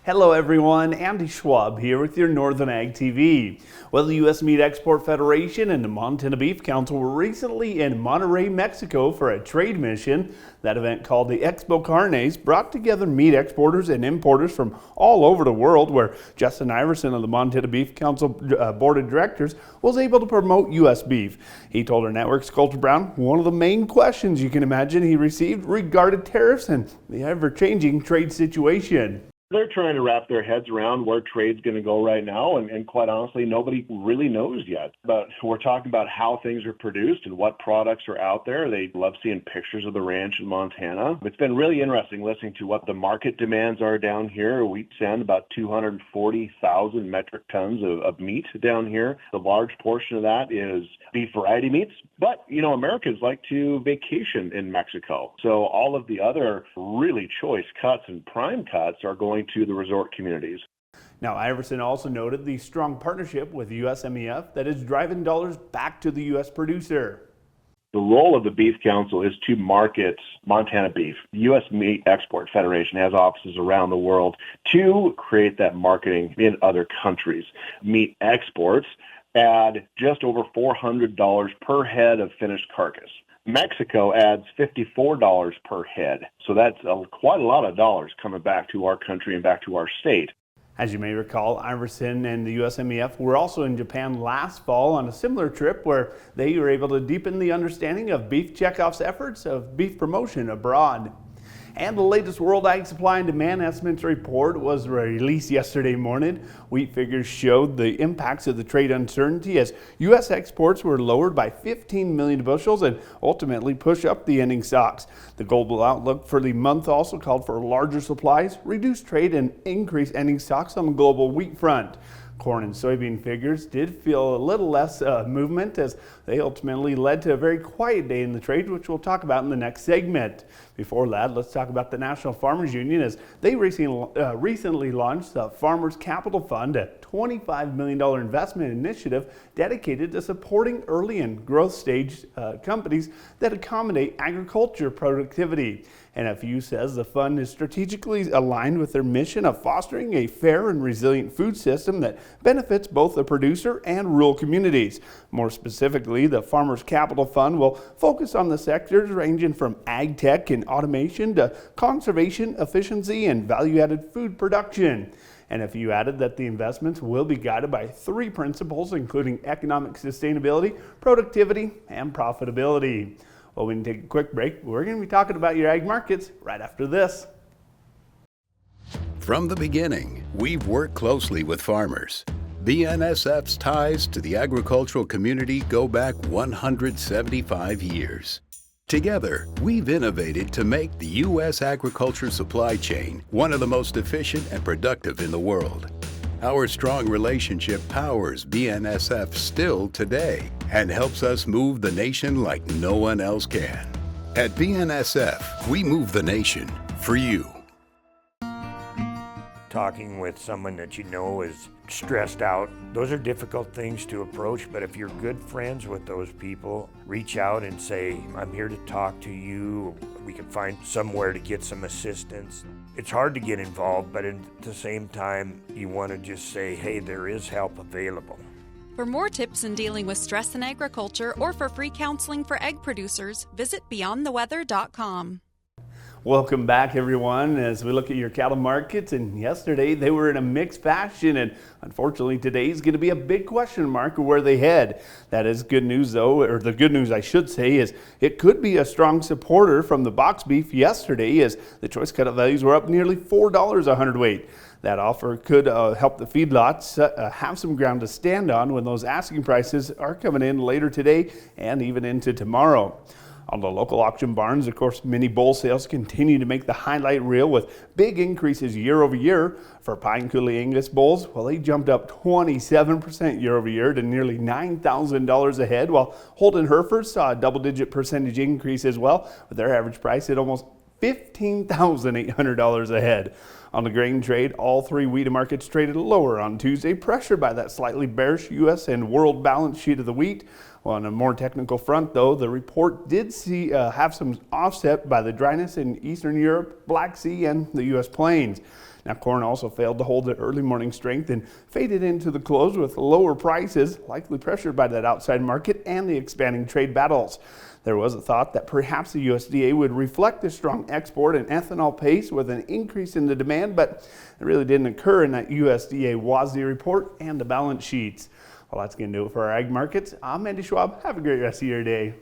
Hello everyone, Andy Schwab here with your Northern Ag TV. Well, the U.S. Meat Export Federation and the Montana Beef Council were recently in Monterrey, Mexico for a trade mission. That event, called the Expo Carnes, brought together meat exporters and importers from all over the world, where Justin Iverson of the Montana Beef Council Board of Directors was able to promote U.S. beef. He told our network's Coulter Brown one of the main questions you can imagine he received regarded tariffs and the ever-changing trade situation. They're trying to wrap their heads around where trade's going to go right now, and quite honestly, nobody really knows yet. But we're talking about how things are produced and what products are out there. They love seeing pictures of the ranch in Montana. It's been really interesting listening to what the market demands are down here. We send about 240,000 metric tons of meat down here. The large portion of that is beef variety meats. But, Americans like to vacation in Mexico. So all of the other really choice cuts and prime cuts are going to the resort communities. Now, Iverson also noted the strong partnership with USMEF that is driving dollars back to the U.S. producer. The role of the Beef Council is to market Montana beef. The U.S. Meat Export Federation has offices around the world to create that marketing in other countries. Meat exports add just over $400 per head of finished carcass. Mexico adds $54 per head. So that's quite a lot of dollars coming back to our country and back to our state. As you may recall, Iverson and the USMEF were also in Japan last fall on a similar trip where they were able to deepen the understanding of Beef Checkoff's efforts of beef promotion abroad. And the latest World Ag Supply and Demand Estimates report was released yesterday morning. Wheat figures showed the impacts of the trade uncertainty as U.S. exports were lowered by 15 million bushels and ultimately push up the ending stocks. The global outlook for the month also called for larger supplies, reduced trade, and increased ending stocks on the global wheat front. Corn and soybean figures did feel a little less movement as they ultimately led to a very quiet day in the trade, which we'll talk about in the next segment. Before that, let's talk about the National Farmers Union as they recently launched the Farmers Capital Fund, a $25 million investment initiative dedicated to supporting early and growth stage companies that accommodate agriculture productivity. NFU says the fund is strategically aligned with their mission of fostering a fair and resilient food system that benefits both the producer and rural communities. More specifically, the Farmers Capital Fund will focus on the sectors ranging from ag tech and automation to conservation, efficiency, and value-added food production. NFU added that the investments will be guided by three principles, including economic sustainability, productivity, and profitability. Well, we can take a quick break. We're going to be talking about your ag markets right after this. From the beginning, we've worked closely with farmers. BNSF's ties to the agricultural community go back 175 years. Together, we've innovated to make the U.S. agriculture supply chain one of the most efficient and productive in the world. Our strong relationship powers BNSF still today and helps us move the nation like no one else can. At BNSF, we move the nation for you. Talking with someone that you know is stressed out, those are difficult things to approach, but if you're good friends with those people, reach out and say, I'm here to talk to you. We can find somewhere to get some assistance. It's hard to get involved, but at the same time, you want to just say, hey, there is help available. For more tips in dealing with stress in agriculture or for free counseling for egg producers, visit beyondtheweather.com. Welcome back, everyone, as we look at your cattle markets. And yesterday they were in a mixed fashion, and unfortunately today is going to be a big question mark of where they head. That is good news, though, or the good news I should say is it could be a strong supporter from the box beef yesterday as the choice cutout values were up nearly $4 a hundredweight. That offer could help the feedlots have some ground to stand on when those asking prices are coming in later today and even into tomorrow. On the local auction barns, of course, mini bull sales continue to make the highlight reel with big increases year over year. For Pine Coulee Angus bulls, well, they jumped up 27% year over year to nearly $9,000 a head, while Holden Herefords saw a double-digit percentage increase as well, with their average price at almost $15,800 ahead. On the grain trade, all three wheat markets traded lower on Tuesday, pressured by that slightly bearish U.S. and world balance sheet of the wheat. Well, on a more technical front, though, the report did have some offset by the dryness in Eastern Europe, Black Sea, and the U.S. plains. Now, corn also failed to hold the early morning strength and faded into the close with lower prices, likely pressured by that outside market and the expanding trade battles. There was a thought that perhaps the USDA would reflect the strong export and ethanol pace with an increase in the demand, but it really didn't occur in that USDA WASDE report and the balance sheets. Well, that's going to do it for our ag markets. I'm Andy Schwab. Have a great rest of your day.